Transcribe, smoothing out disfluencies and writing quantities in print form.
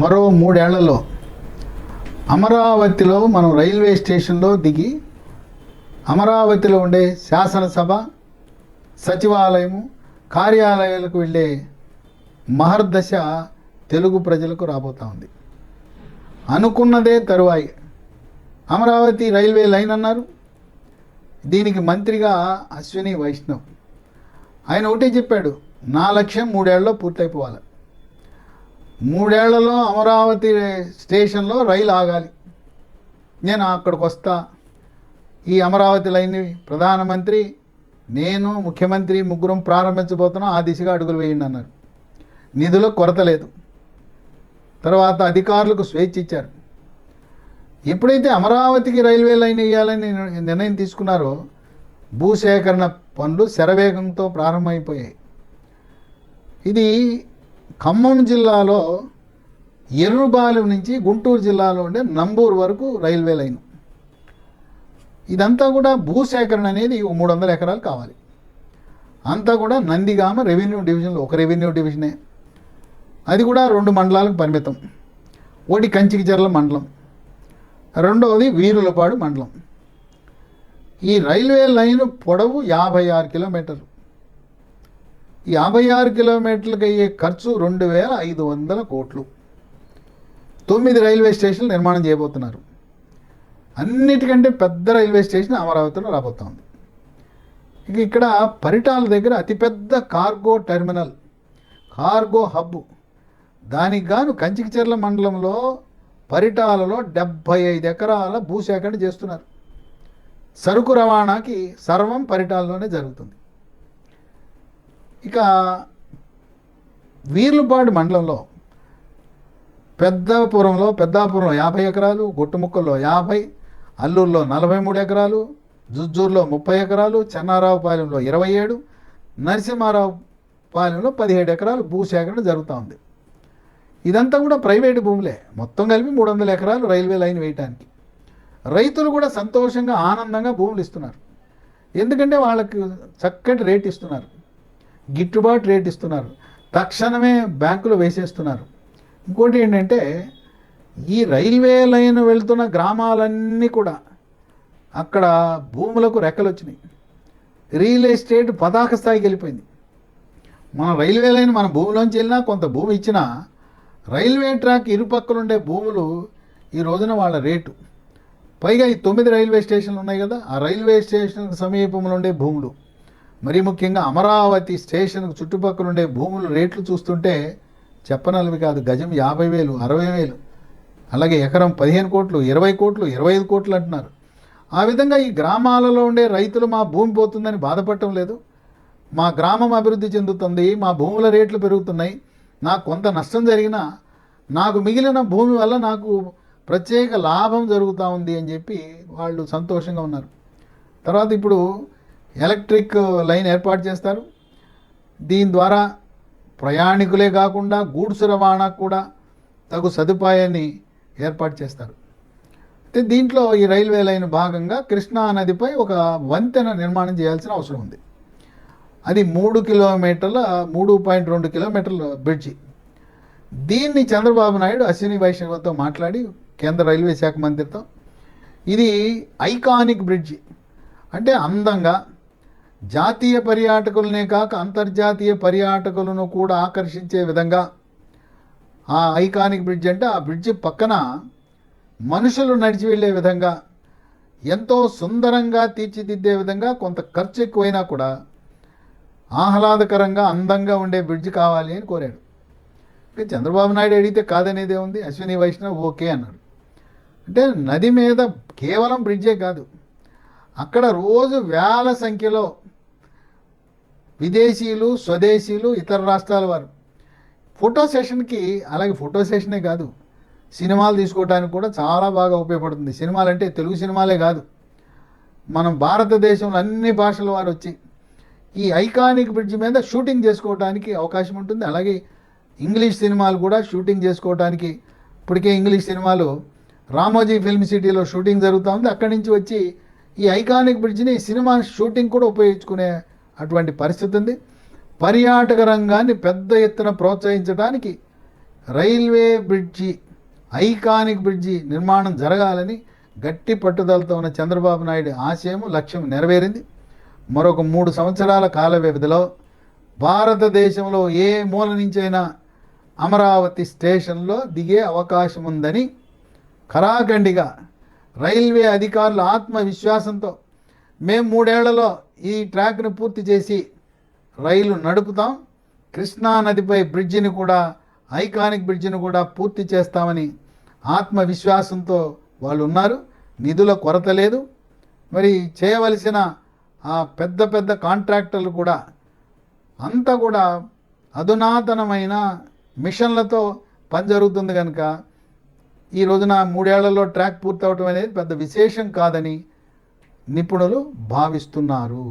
మరో 3 ఏళ్లలో అమరావతిలో మనం రైల్వే స్టేషన్లో దిగి అమరావతిలో ఉండే శాసనసభ, సచివాలయము, కార్యాలయాలకు వెళ్ళే మహర్దశ తెలుగు ప్రజలకు రాబోతూ ఉంది. అనుకున్నదే తరువాయి అమరావతి రైల్వే లైన్ అన్నారు. దీనికి మంత్రిగా అశ్విని వైష్ణవ్. ఆయన ఒకటే చెప్పాడు, నా లక్ష్యం 3 ఏళ్లలో పూర్తయిపోవాలి. 3 ఏళ్లలో అమరావతి స్టేషన్లో రైలు ఆగాలి. నేను అక్కడికి వస్తా. ఈ అమరావతి లైన్ని ప్రధానమంత్రి, నేను, ముఖ్యమంత్రి ముగ్గురం ప్రారంభించబోతున్నాం. ఆ దిశగా అడుగులు వేయండి అన్నారు. నిధుల కొరత లేదు. తర్వాత అధికారులకు స్వేచ్ఛ ఇచ్చారు. ఎప్పుడైతే అమరావతికి రైల్వే లైన్ వేయాలని నిర్ణయం తీసుకున్నారో భూసేకరణ పనులు శరవేగంతో ప్రారంభమైపోయాయి. ఇది ఖమ్మం జిల్లాలో ఎర్రుబాలెం నుంచి గుంటూరు జిల్లాలో ఉండే నంబూరు వరకు రైల్వే లైన్. ఇదంతా కూడా భూసేకరణ అనేది 300 ఎకరాలు కావాలి. అంతా కూడా నందిగామ రెవెన్యూ డివిజన్లో, ఒక రెవెన్యూ డివిజనే, అది కూడా 2 మండలాలకు పరిమితం. ఒకటి కంచికిచర్ల మండలం, రెండవది వీరులపాడు మండలం. ఈ రైల్వే లైన్ పొడవు 56 కిలోమీటర్లు. ఈ 56 కిలోమీటర్లకు అయ్యే ఖర్చు 2500 కోట్లు. 9 రైల్వే స్టేషన్లు నిర్మాణం చేయబోతున్నారు. అన్నిటికంటే పెద్ద రైల్వే స్టేషన్ అమరావతిలో రాబోతోంది. ఇక్కడ పరిటాల దగ్గర అతిపెద్ద కార్గో టెర్మినల్, కార్గో హబ్. దానికి గాను కంచికిచర్ల మండలంలో పరిటాలలో 75 ఎకరాల భూసేకరణ చేస్తున్నారు. సరుకు రవాణాకి సర్వం పరిటాలలోనే జరుగుతుంది. ఇక వీర్లపాడు మండలంలో పెద్దాపురంలో 50 ఎకరాలు, గుట్టుముక్కల్లో 50, అల్లూరులో 43 ఎకరాలు, జుజ్జూరులో 30 ఎకరాలు, చెన్నారావుపాలెంలో 27, నరసింహారావుపాలెంలో 17 ఎకరాలు భూసేకరణ జరుగుతూ ఉంది. ఇదంతా కూడా ప్రైవేటు భూములే. మొత్తం కలిపి 300 ఎకరాలు రైల్వే లైన్ వేయటానికి. రైతులు కూడా సంతోషంగా, ఆనందంగా భూములు ఇస్తున్నారు. ఎందుకంటే వాళ్ళకి చక్కటి రేట్ ఇస్తున్నారు, గిట్టుబాటు రేట్ ఇస్తున్నారు, తక్షణమే బ్యాంకులో వేసేస్తున్నారు. ఇంకోటి ఏంటంటే, ఈ రైల్వే లైన్ వెళ్తున్న గ్రామాలన్నీ కూడా అక్కడ భూములకు రెక్కలు వచ్చినాయి. రియల్ ఎస్టేట్ పతాక స్థాయికి వెళ్ళిపోయింది. మన రైల్వే లైన్ మన భూమిలోంచి వెళ్ళినా, కొంత భూమి ఇచ్చినా, రైల్వే ట్రాక్ ఇరుపక్కలు ఉండే భూములు ఈ రోజున వాళ్ళ రేటు. పైగా ఈ 9 రైల్వే స్టేషన్లు ఉన్నాయి కదా, ఆ రైల్వే స్టేషన్కు సమీపంలో ఉండే భూములు, మరీ ముఖ్యంగా అమరావతి స్టేషన్కు చుట్టుపక్కల ఉండే భూములు రేట్లు చూస్తుంటే చెప్పనలవి కాదు. గజం 50,000, 60,000, అలాగే ఎకరం 15 కోట్లు, 20 కోట్లు, 25 కోట్లు అంటున్నారు. ఆ విధంగా ఈ గ్రామాలలో ఉండే రైతులు మా భూమి పోతుందని బాధపడటం లేదు. మా గ్రామం అభివృద్ధి చెందుతుంది, మా భూముల రేట్లు పెరుగుతున్నాయి, నాకు కొంత నష్టం జరిగినా నాకు మిగిలిన భూమి వల్ల నాకు ప్రత్యేక లాభం జరుగుతూ ఉంది అని చెప్పి వాళ్ళు సంతోషంగా ఉన్నారు. తర్వాత ఇప్పుడు ఎలక్ట్రిక్ లైన్ ఏర్పాటు చేస్తారు. దీని ద్వారా ప్రయాణికులే కాకుండా గూడ్స్ రవాణాకు కూడా తగు సదుపాయాన్ని ఏర్పాటు చేస్తారు. అయితే దీంట్లో ఈ రైల్వే లైన్ భాగంగా కృష్ణా నదిపై ఒక వంతెన నిర్మాణం చేయాల్సిన అవసరం ఉంది. అది 3.2 కిలోమీటర్ల బ్రిడ్జి. దీన్ని చంద్రబాబు నాయుడు అశ్విని వైష్ణవ్తో మాట్లాడి, కేంద్ర రైల్వే శాఖ మంత్రితో, ఇది ఐకానిక్ బ్రిడ్జి, అంటే అందంగా జాతీయ పర్యాటకులనే కాక అంతర్జాతీయ పర్యాటకులను కూడా ఆకర్షించే విధంగా ఆ ఐకానిక్ బ్రిడ్జ్, అంటే ఆ బ్రిడ్జి పక్కన మనుషులు నడిచి వెళ్ళే విధంగా ఎంతో సుందరంగా తీర్చిదిద్దే విధంగా, కొంత ఖర్చు ఎక్కువైనా కూడా ఆహ్లాదకరంగా అందంగా ఉండే బ్రిడ్జి కావాలి అని కోరాడు. ఇక చంద్రబాబు నాయుడు అడిగితే కాదనేదే ఉంది. అశ్విని వైష్ణవ్ ఓకే అన్నాడు. అంటే నది మీద కేవలం బ్రిడ్జే కాదు, అక్కడ రోజు వేల సంఖ్యలో విదేశీయులు, స్వదేశీయులు, ఇతర రాష్ట్రాల వారు ఫోటో సెషన్కి, అలాగే ఫోటో సెషనే కాదు, సినిమాలు తీసుకోవడానికి కూడా చాలా బాగా ఉపయోగపడుతుంది. సినిమాలు అంటే తెలుగు సినిమాలే కాదు, మనం భారతదేశంలో అన్ని భాషల వారు వచ్చి ఈ ఐకానిక్ బ్రిడ్జ్ మీద షూటింగ్ చేసుకోవడానికి అవకాశం ఉంటుంది. అలాగే ఇంగ్లీష్ సినిమాలు కూడా షూటింగ్ చేసుకోవడానికి, ఇప్పటికే ఇంగ్లీష్ సినిమాలు రామోజీ ఫిల్మ్ సిటీలో షూటింగ్ జరుగుతూ ఉంది. అక్కడి నుంచి వచ్చి ఈ ఐకానిక్ బ్రిడ్జ్ని సినిమా షూటింగ్ కూడా ఉపయోగించుకునే అటువంటి పరిస్థితి ఉంది. పర్యాటక రంగాన్ని పెద్ద ఎత్తున ప్రోత్సహించడానికి రైల్వే బ్రిడ్జి, ఐకానిక్ బ్రిడ్జి నిర్మాణం జరగాలని గట్టి పట్టుదలతో ఉన్న చంద్రబాబు నాయుడు ఆశయం, లక్ష్యం నెరవేరింది. మరొక 3 సంవత్సరాల కాల వ్యవధిలో భారతదేశంలో ఏ మూల నుంచైనా అమరావతి స్టేషన్లో దిగే అవకాశం ఉందని ఖరాఖండిగా రైల్వే అధికారుల ఆత్మవిశ్వాసంతో మేము 3 ఏళ్లలో ఈ ట్రాక్ను పూర్తి చేసి రైలు నడుపుతాం, కృష్ణా నదిపై బ్రిడ్జిని కూడా, ఐకానిక్ బ్రిడ్జిని కూడా పూర్తి చేస్తామని ఆత్మవిశ్వాసంతో వాళ్ళు ఉన్నారు. నిధుల కొరత లేదు. మరి చేయవలసిన ఆ పెద్ద పెద్ద కాంట్రాక్టర్లు కూడా అంతా కూడా అధునాతనమైన మిషన్లతో పని జరుగుతుంది కనుక ఈ రోజున 3 ఏళ్లలో ట్రాక్ పూర్తవటం అనేది పెద్ద విశేషం కాదని నిపుణులు భావిస్తున్నారు.